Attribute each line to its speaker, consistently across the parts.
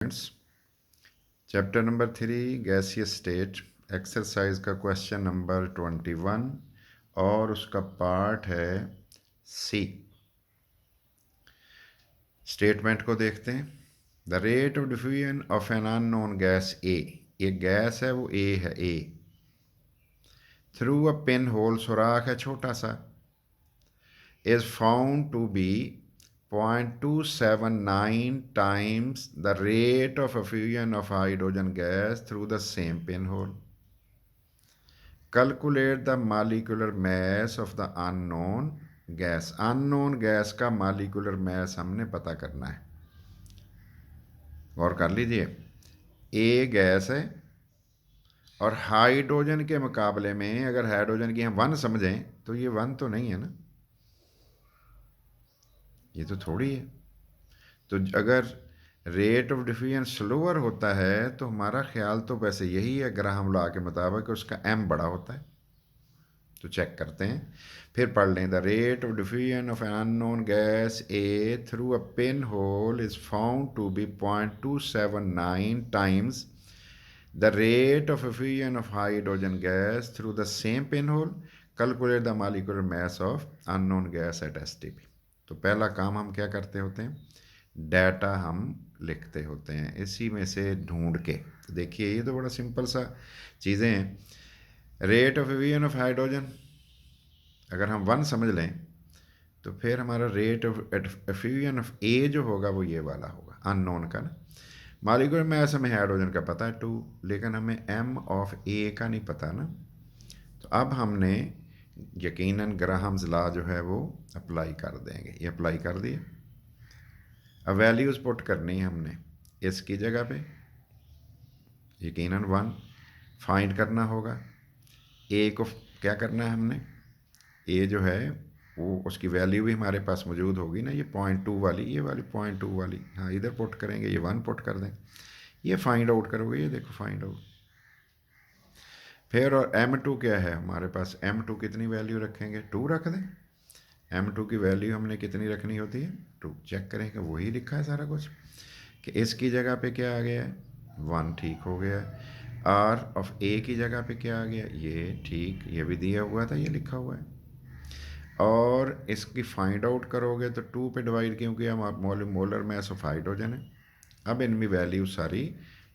Speaker 1: Chapter number 3 gaseous state exercise का question number 21 और उसका पार्ट है सी। स्टेटमेंट को देखते हैं। The rate of diffusion of an unknown gas A, एक गैस है वो ए है, A through a pin hole, सुराख है छोटा सा, is found to be 0.279 times the rate of effusion of hydrogen gas through the same pinhole. Calculate the molecular mass of the unknown gas. Unknown gas का molecular mass हमने पता करना है। गौर कर लीजिए, ए गैस है और हाइड्रोजन के मुकाबले में अगर हाइड्रोजन की हम 1 समझें तो ये 1 तो नहीं है ना, ये तो थोड़ी है। तो अगर रेट ऑफ डिफ्यूजन स्लोअर होता है तो हमारा ख्याल तो वैसे यही है ग्राहम लॉ के मुताबिक उसका एम बड़ा होता है। तो चेक करते हैं, फिर पढ़ लें। The rate of diffusion of an unknown gas A through a pin hole is found to be 0.279 times the rate of effusion of hydrogen gas through the same pin hole. Calculate the molecular mass of unknown gas at STP. तो पहला काम हम क्या करते होते हैं, data हम लिखते होते हैं इसी में से ढूंढ के। तो देखिए ये तो बड़ा सिंपल सा चीज़ें हैं। Rate of Avision of hydrogen अगर हम 1 समझ लें तो फिर हमारा रेट ऑफ एफ्यूजन ऑफ ए जो होगा वो ये वाला होगा, अननोन का ना। मॉलिक्यूलर मास हमें हाइड्रोजन का पता है 2, लेकिन हमें एम ऑफ ए का नहीं पता ना। तो अब हमने यकीनन ग्राहम्स लॉ जो है वो अप्लाई कर देंगे। ये अप्लाई कर दिए। अब वैल्यूज़ पुट करनी है हमने इसकी जगह पे, यकीनन 1 फाइंड करना होगा। ए को क्या करना है हमने, ए जो है वो उसकी वैल्यू भी हमारे पास मौजूद होगी ना, ये 0.2 वाली, ये वाली 0.2 वाली, हाँ इधर पुट करेंगे, ये 1 पुट कर दें। ये फाइंड आउट करोगे, ये देखो फाइंड आउट। फिर और m2 क्या है हमारे पास, m2 कितनी वैल्यू रखेंगे, 2 रख दें। m2 की वैल्यू हमने कितनी रखनी होती है, 2। चेक करें कि वही लिखा है सारा कुछ, कि इसकी जगह पे क्या आ गया है, 1, ठीक हो गया। आर ऑफ ए की जगह पे क्या आ गया, ये ठीक, ये भी दिया हुआ था, ये लिखा हुआ है। और इसकी फाइंड आउट करोगे तो 2 पे डिवाइड, क्योंकि हम मोलर मास ऑफ हाइड्रोजन है। अब इनमें वैल्यू सारी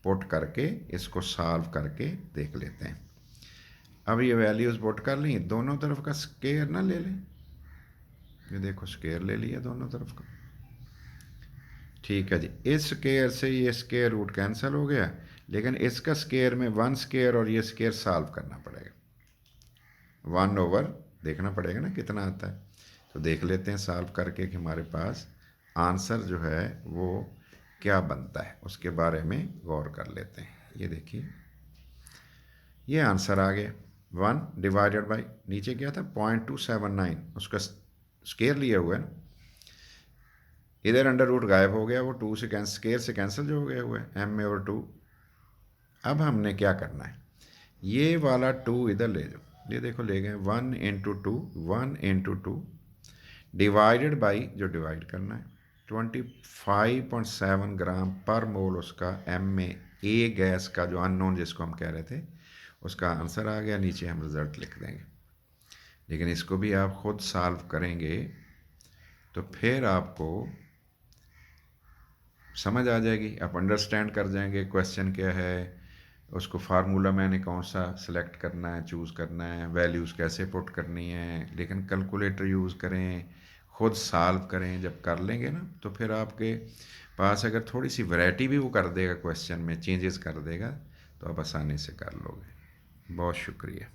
Speaker 1: पुट करके इसको सॉल्व करके देख लेते हैं। अब ये वैल्यूज़ पुट कर ली, दोनों तरफ का स्केयर ना ले लें, ये देखो स्केयर ले लिया दोनों तरफ का, ठीक है जी। इस स्केयर से ये स्केयर रूट कैंसिल हो गया, लेकिन इसका स्केयर में 1 स्केयर और ये स्केयर सॉल्व करना पड़ेगा। 1 ओवर देखना पड़ेगा ना कितना आता है। तो देख लेते हैं सॉल्व करके कि हमारे पास आंसर जो है वो क्या बनता है, उसके बारे में गौर कर लेते हैं। ये देखिए ये आंसर आ गया, 1 डिवाइडेड बाई नीचे क्या था 0.279, उसका स्केयर लिया हुआ है ना, इधर अंडर रूट गायब हो गया, वो 2 से कैंसिल, स्केयर से कैंसिल जो हो गया हुआ है m में और 2। अब हमने क्या करना है, ये वाला 2 इधर ले जाओ, ये देखो ले गए 1 इंटू 2, 1 इंटू 2 डिवाइडेड बाई, जो डिवाइड करना है 25.7 ग्राम पर मोल उसका m में ए गैस का जो अननोन जिसको हम कह रहे थे उसका आंसर आ गया। नीचे हम रिज़ल्ट लिख देंगे, लेकिन इसको भी आप खुद सॉल्व करेंगे तो फिर आपको समझ आ जाएगी, आप अंडरस्टैंड कर जाएंगे क्वेश्चन क्या है, उसको फार्मूला मैंने कौन सा सिलेक्ट करना है, चूज़ करना है, वैल्यूज़ कैसे पुट करनी है। लेकिन कैलकुलेटर यूज़ करें, खुद सॉल्व करें, जब कर लेंगे ना तो फिर आपके पास अगर थोड़ी सी वैरायटी भी वो कर देगा क्वेश्चन में, चेंजेस कर देगा, तो आप आसानी से कर लोगे। बहुत शुक्रिया।